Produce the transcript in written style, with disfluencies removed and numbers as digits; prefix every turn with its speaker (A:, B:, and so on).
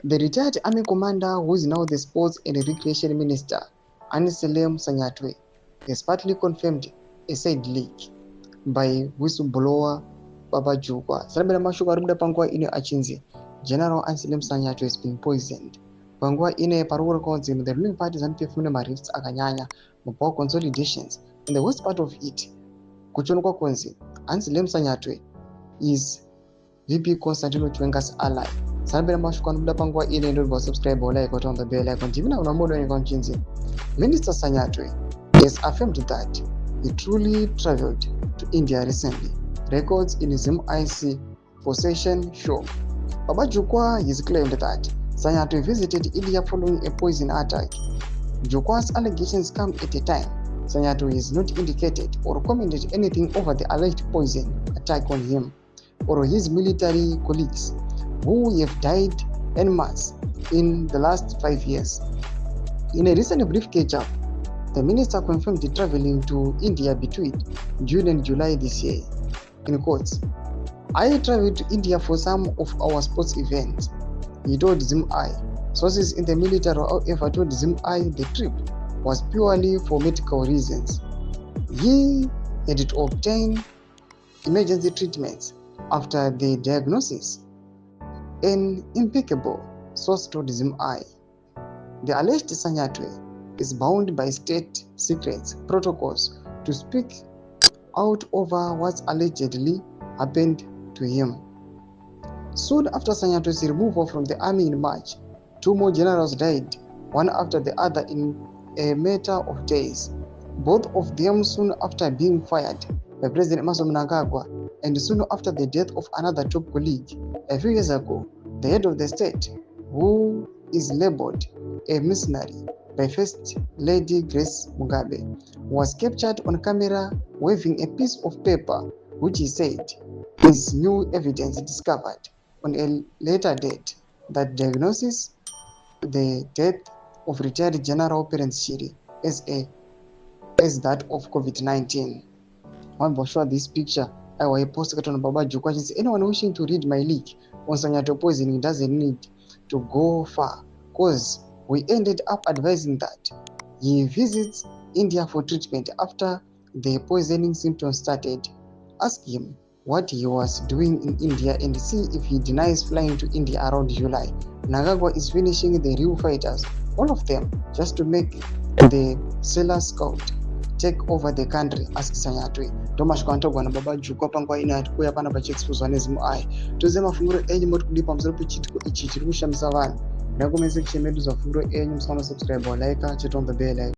A: The retired army commander, who is now the sports and recreation minister, Sanyatwe, has partly confirmed a side leak by whistleblower Babajukwa. Sarabela mashuka rumda pangwa ine achinzi. General Sanyatwe is being poisoned. Pangwa ine parura konzi, the ruling parties and pefune marifts akanyanya, mpoa consolidations. In the worst part of it, kuchonokwa konzi, Sanyatwe is VP Constantino Chwenga's ally. Sarabela mashuka rumda pangwa ine ndo subscribe or like on the bell icon. Tivina unamodo yenye chinzi. Minister Sanyatwe has affirmed that he truly traveled to India recently. Records in ZVAITWA for session show. Babajukwa has claimed that Sanyatwe visited India following a poison attack. Jukwa's allegations come at a time Sanyatwe has not indicated or commented anything over the alleged poison attack on him or his military colleagues who have died en masse in the last 5 years. In a recent brief catch-up, the minister confirmed the traveling to India between June and July this year. In quotes, "I traveled to India for some of our sports events," he told ZVAITWA. Sources in the military, however, told ZVAITWA the trip was purely for medical reasons. He had to obtain emergency treatments after the diagnosis. An impeccable source told ZVAITWA. The alleged Sanyatwe is bound by state secrets protocols to speak out over what allegedly happened to him. Soon after Sanyatwe's removal from the army in March, 2 more generals died, one after the other in a matter of days. Both of them soon after being fired by President Mnangagwa, and soon after the death of another top colleague. A few years ago, the head of the state, who is labeled a mercenary by First Lady Grace Mugabe, was captured on camera waving a piece of paper which he said is new evidence discovered on a later date that diagnoses the death of retired General Parents Shiri as that of COVID-19. One will show this picture. I will post it on Babajukwa. Anyone wishing to read my leak on Sanyatwe poisoning doesn't need to go far, because we ended up advising that he visits India for treatment after the poisoning symptoms started. Ask him what he was doing in India and see if he denies flying to India around July. Mnangagwa is finishing the real fighters, all of them, just to make the sailor scout take over the country. Ask Sanyatwe. Thomas Kwantogwa na Babajukwa pangwa ina atukuya pana pa chexpose wane ZVAITWA. Tuze mafunguro enyi motu kudipa mzalo pichitiko ichi chirusha msavani. Nakumeze kishemedu za funguro enyi msana subscribe wa like, chat on the bell.